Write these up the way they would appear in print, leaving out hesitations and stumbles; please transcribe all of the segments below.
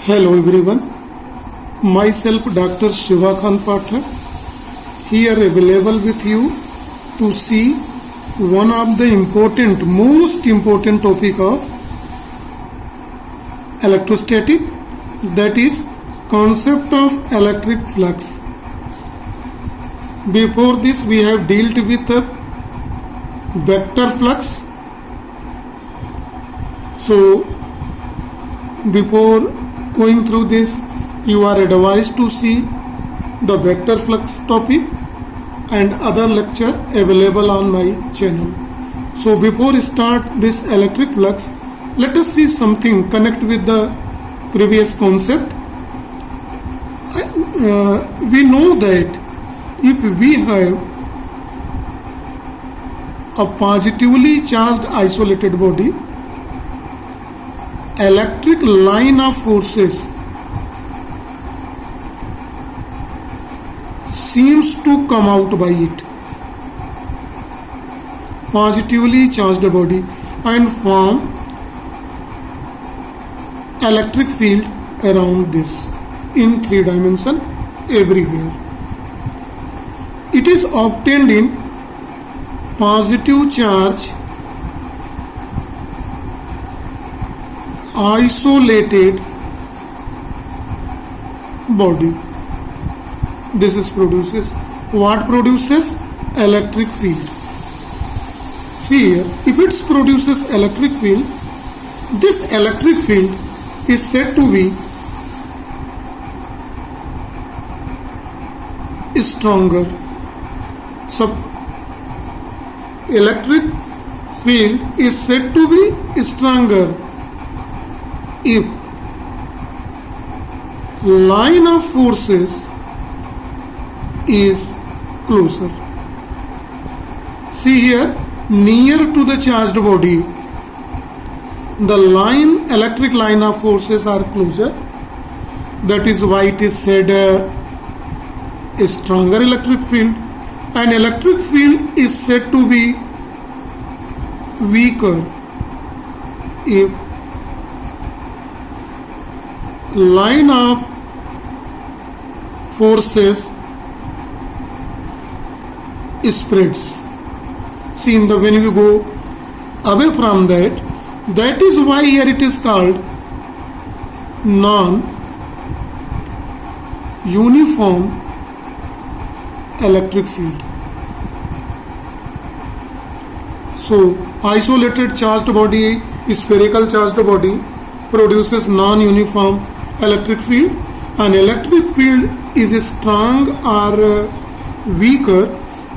Hello everyone, myself Dr. Shivakant Pathak here available with you to see one of the most important topic of electrostatic, that is concept of electric flux. Before this we have dealt with vector flux. So before going through this, you are advised to see the vector flux topic and other lecture available on my channel. So before start this electric flux, let us see something connect with the previous concept. We know that if we have a positively charged isolated body, electric line of forces seems to come out by it, positively charged body, and form electric field around this in 3 dimension everywhere. It is obtained in positive charge isolated body. This is produces what? Produces electric field. See here, if it produces electric field, this electric field is said to be stronger. So electric field is said to be stronger if line of forces is closer. See here, near to the charged body, the electric line of forces are closer. That is why it is said a stronger electric field. And electric field is said to be weaker if line of forces spreads. See, when we go away from that is why here it is called non-uniform electric field. So isolated charged body, spherical charged body produces non-uniform electric field, and electric field is strong or weaker.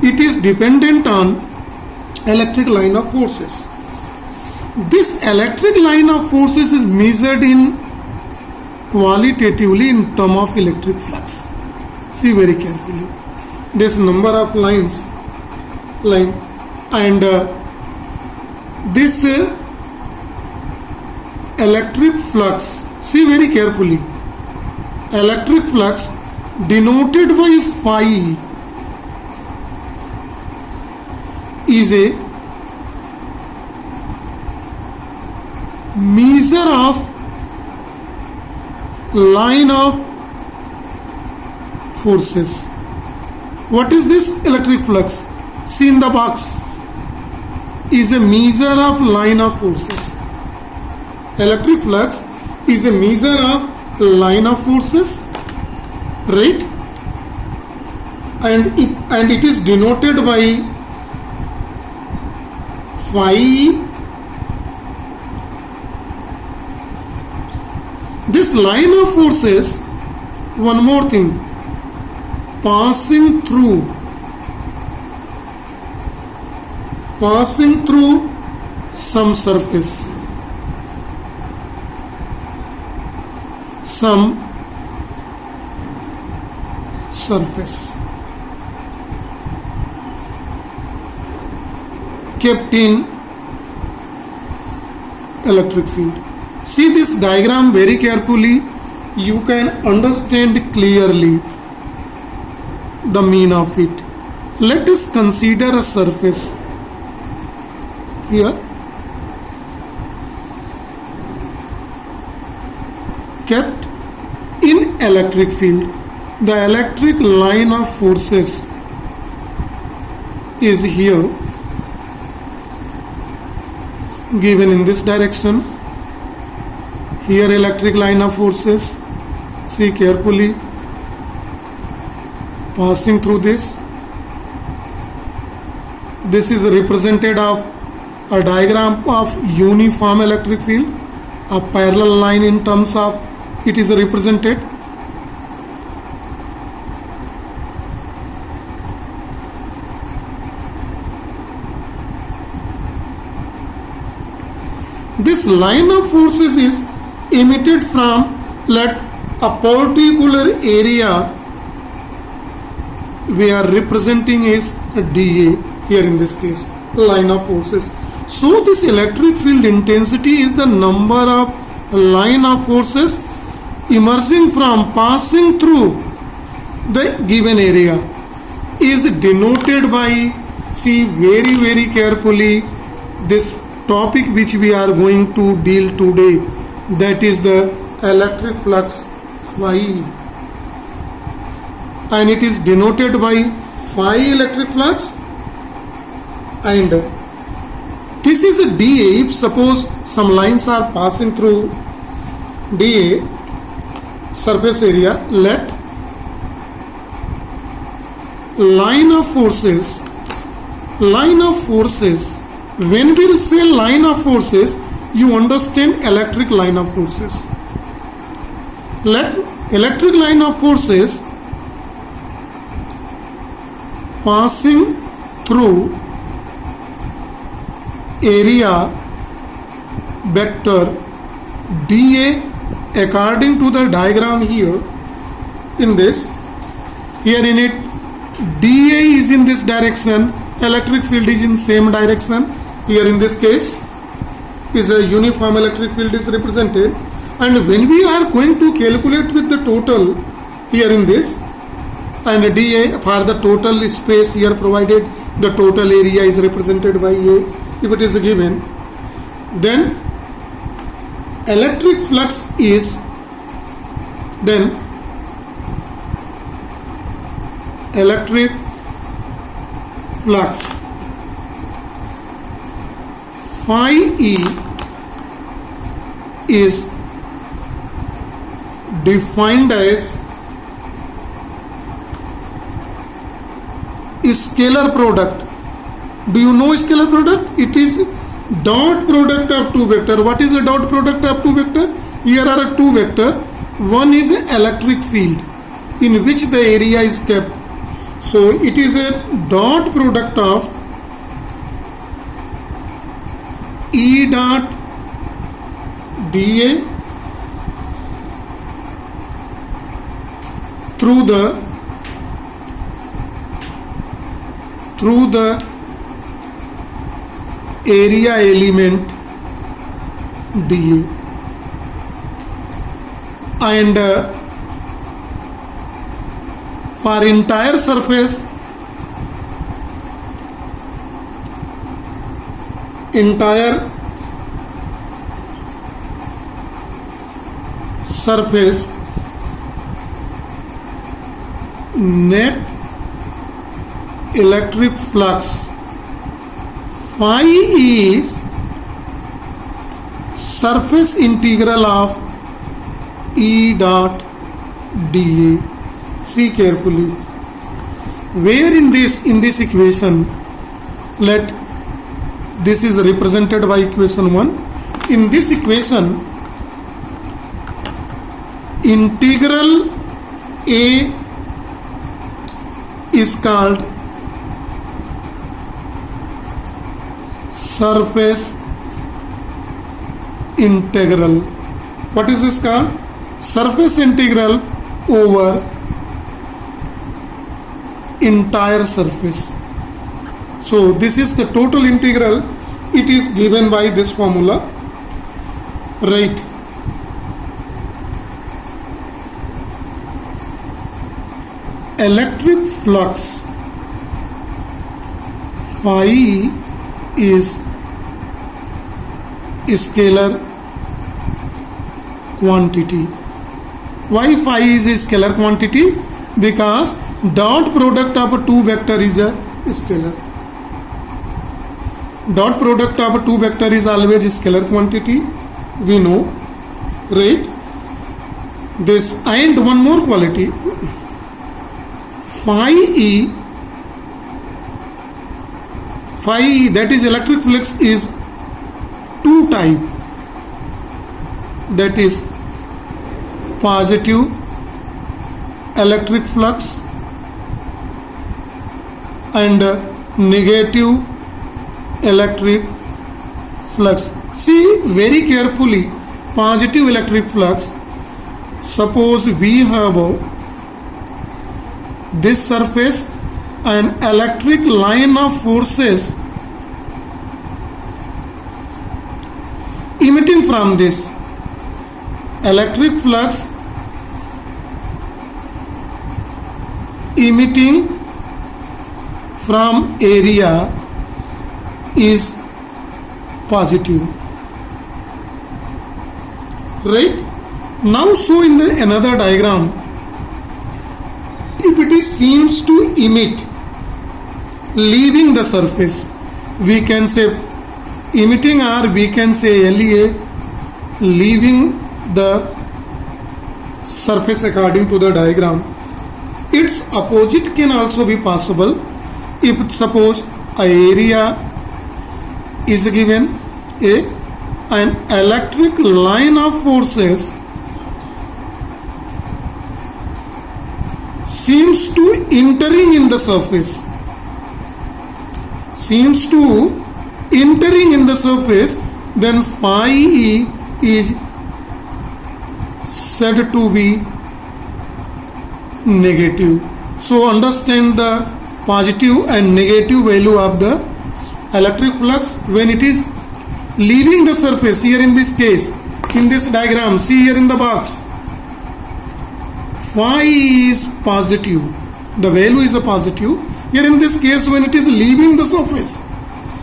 It is dependent on electric line of forces. This electric line of forces is measured in qualitatively in terms of electric flux. See very carefully. This number of line and this electric flux. See very carefully. Electric flux denoted by phi is a measure of line of forces. What is this electric flux? See in the box, is a measure of line of forces. Electric flux is a measure of line of forces, right? And it is denoted by phi. This line of forces, one more thing, passing through some surface, kept in electric field. See this diagram very carefully, you can understand clearly the meaning of it. Let us consider a surface here, kept electric field. The electric line of forces is here given in this direction. Here electric line of forces, see carefully, passing through this. This is represented of a diagram of uniform electric field. A parallel line in terms of it is represented. This line of forces is emitted from, let a particular area we are representing is dA here in this case, line of forces. So this electric field intensity is the number of line of forces emerging from, passing through the given area, is denoted by, see very carefully, this topic which we are going to deal today, that is the electric flux phi, and it is denoted by phi electric flux, and this is a dA. If suppose some lines are passing through dA surface area, let line of forces, when we will say line of forces, you understand electric line of forces. Let electric line of forces passing through area vector dA according to the diagram here in this, here in it dA is in this direction, electric field is in same direction. Here in this case is a uniform electric field is represented, and when we are going to calculate with the total here in this, and dA for the total space here provided, the total area is represented by A, if it is given, then electric flux is, then electric flux phi E is defined as scalar product. Do you know scalar product? It is dot product of two vector. What is a dot product of two vector? Here are two vector. One is electric field in which the area is kept. So it is a dot product of E dot dA through the area element dA, and for entire surface, net electric flux phi is surface integral of E dot dA. See carefully, where in this equation, let this is represented by equation 1. In this equation, integral A is called surface integral. What is this called? Surface integral over entire surface. So this is the total integral. It is given by this formula, right? Electric flux phi is scalar quantity. Why phi is a scalar quantity? Because dot product of two vector is a scalar. Dot product of two vector is always a scalar quantity. We know, right? This, and one more quality, phi e, that is electric flux, is two type. That is positive electric flux and negative electric flux. See very carefully, positive electric flux. Suppose we have this surface, an electric line of forces emitting from this. Electric flux emitting from area is positive, right? Now show in the another diagram, if it is seems to emit leaving the surface, we can say emitting, or we can say LEA, leaving the surface according to the diagram. Its opposite can also be possible. If suppose a area is given, an electric line of forces seems to entering in the surface, then phi e is said to be negative. So understand the positive and negative value of the electric flux when it is leaving the surface. Here in this case, in this diagram, see here in the box, phi is positive, the value is a positive. Here in this case, when it is leaving the surface,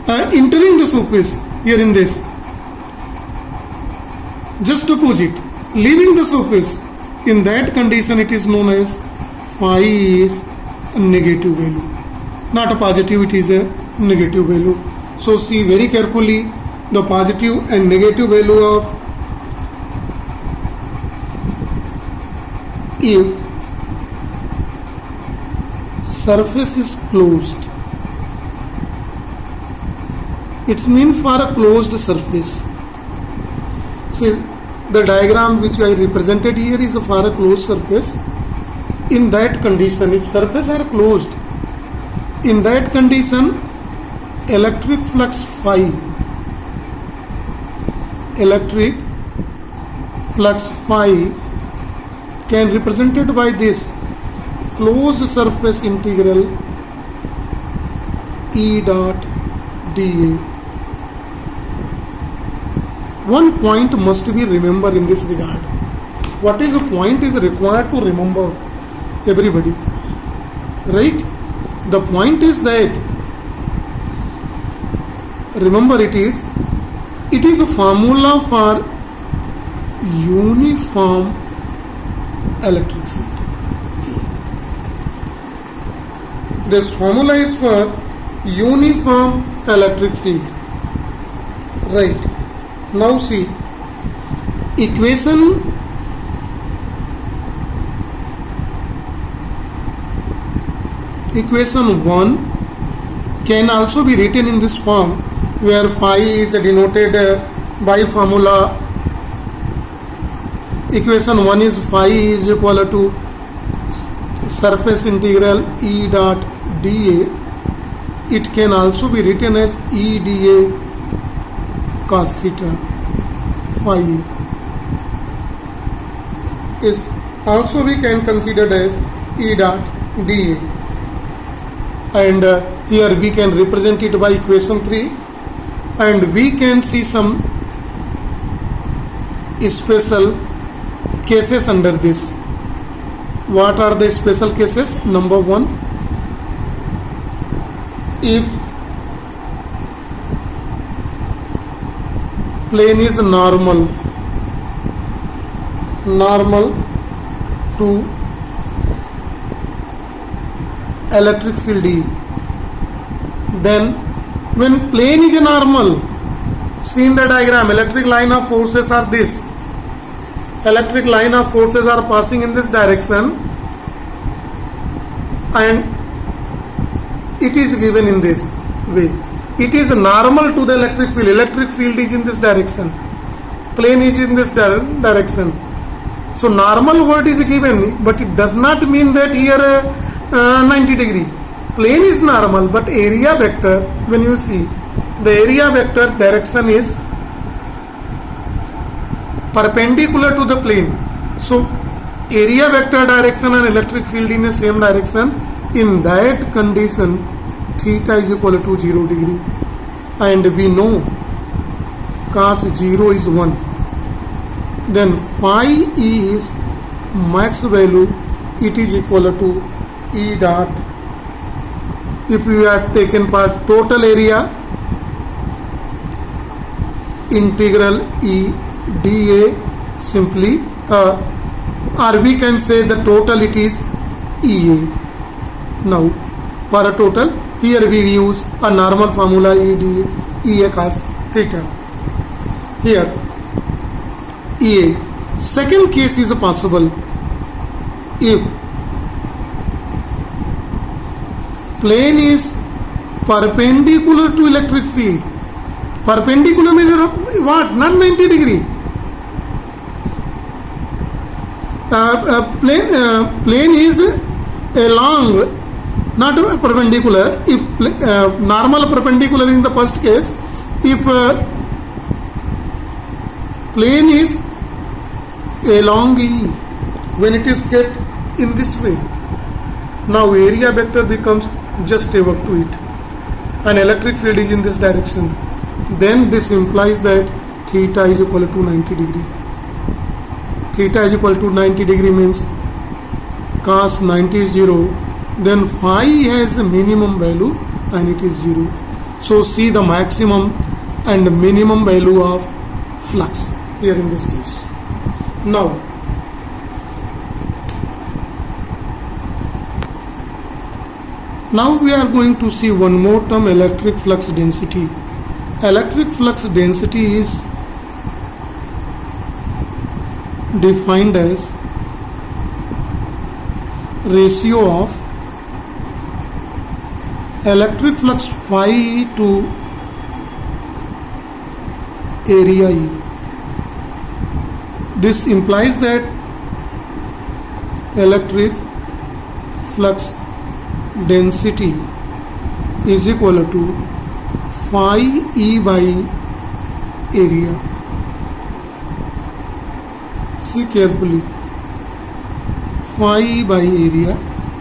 entering the surface, here in this, just opposite, leaving the surface, in that condition it is known as phi is a negative value, not a positive, it is a negative value. So see very carefully the positive and negative value of if surface is closed. It's mean for a closed surface. See the diagram which I represented here is for a closed surface. In that condition, if surface are closed, in that condition electric flux phi can represented by this closed surface integral E dot dA. One point must be remembered in this regard. What is the point is required to remember, everybody, right? The point is that, remember, it is a formula for uniform electric field. This formula is for uniform electric field, right? Now see, equation equation 1 can also be written in this form, where phi is denoted by formula. Equation 1 is phi is equal to surface integral E dot dA. It can also be written as E dA cos theta. Phi is also we can consider as E dot dA, and here we can represent it by equation 3, and we can see some special cases under this. What are the special cases? Number 1, if plane is normal to electric field E. Then when plane is normal, see in the diagram, electric line of forces are this. Electric line of forces are passing in this direction and it is given in this way. It is normal to the electric field. Electric field is in this direction. Plane is in this direction. So normal word is given, but it does not mean that here 90 degree. Plane is normal, but area vector, when you see, the area vector direction is perpendicular to the plane. So area vector direction and electric field in the same direction. In that condition, theta is equal to 0 degree. And we know cos 0 is 1. Then phi E is max value. It is equal to E dot. If we are taken for total area, integral E dA simply, or we can say the total it is EA. Now for a total, here we use a normal formula E dA, EA cos theta. Here EA. Second case is possible if plane is perpendicular to electric field. Perpendicular means what? Not 90 degree. Plane is along, not perpendicular. If normal perpendicular in the first case, if plane is along E, when it is kept in this way, now area vector becomes just a work to it, and electric field is in this direction. Then this implies that theta is equal to 90 degree. Theta is equal to 90 degree means cos 90 is 0. Then phi has a minimum value and it is 0. So see the maximum and minimum value of flux here in this case. Now we are going to see one more term, electric flux density. Electric flux density is defined as ratio of electric flux phi to area E. This implies that electric flux density is equal to phi E by area. See carefully. Phi E by area,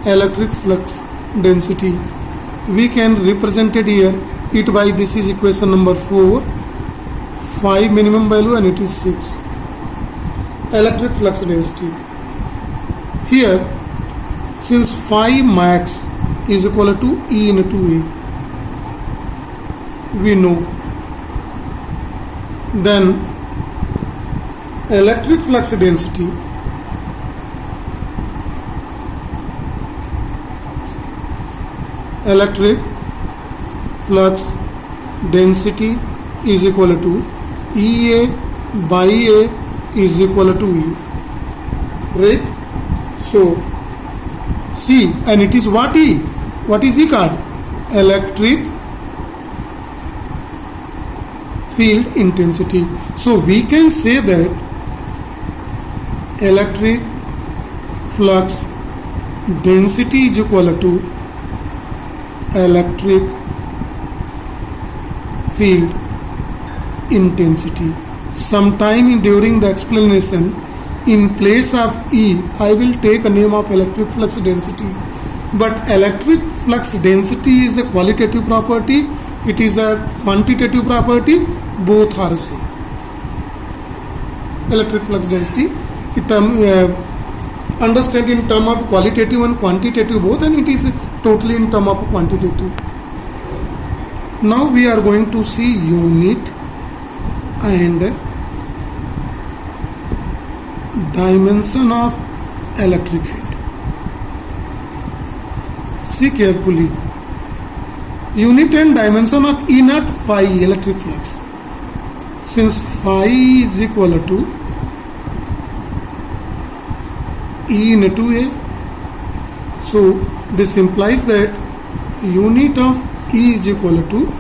electric flux density. We can represent it here. It by this is equation number 4. Phi minimum value and it is 6. Electric flux density. Here, since phi max is equal to E into A, we know, then electric flux density is equal to EA by A is equal to E, right? So see, and it is what E? What is E called? Electric field intensity. So we can say that electric flux density is equal to electric field intensity. Sometime during the explanation, in place of E, I will take a name of electric flux density. But electric flux density is a qualitative property, it is a quantitative property, both are same. Electric flux density, it understand in term of qualitative and quantitative both, and it is totally in term of quantitative. Now we are going to see unit and dimension of electric field. See carefully. Unit and dimension of E naught phi electric flux. Since phi is equal to E into A, so this implies that unit of E is equal to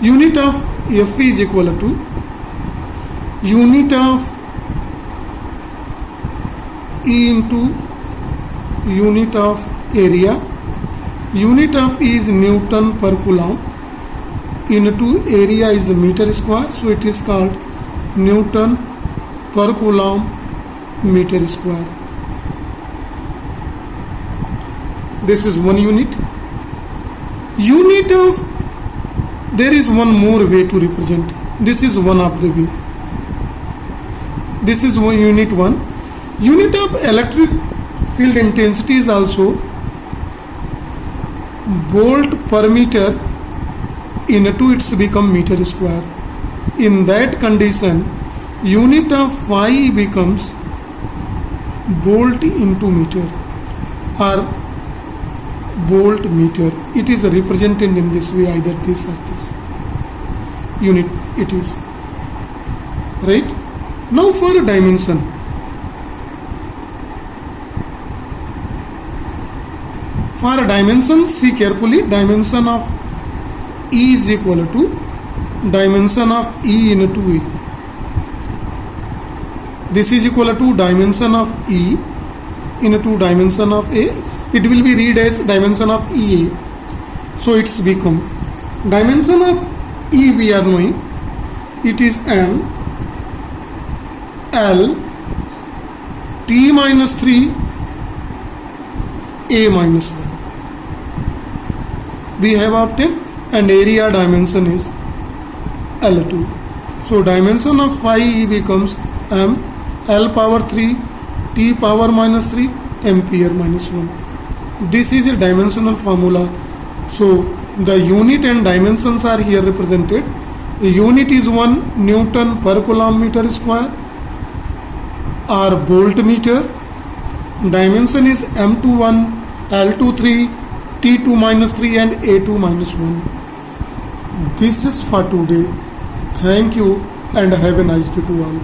unit of F is equal to unit of E into unit of area. Unit of E is Newton per Coulomb into area is meter square, so it is called Newton per Coulomb meter square. This is one unit. Unit of, there is one more way to represent. This is one of the way. This is one unit 1. Unit of electric field intensity is also volt per meter into it's become meter square. In that condition, unit of phi becomes volt into meter or volt meter. It is represented in this way, either this or this unit it is, right? Now for a dimension. For a dimension, see carefully, dimension of E is equal to dimension of E into A. This is equal to dimension of E into dimension of A. It will be read as dimension of EA. So it's become dimension of E, we are knowing it is M L T minus 3 A minus 1. We have obtained, and area dimension is L2. So dimension of phi E becomes M L power 3 T power minus 3 ampere minus 1. This is a dimensional formula. So the unit and dimensions are here represented. The unit is 1 Newton per Coulomb meter square or voltmeter. Dimension is M21, L23, T2 minus 3 and A2 minus 1. This is for today. Thank you and have a nice day to all.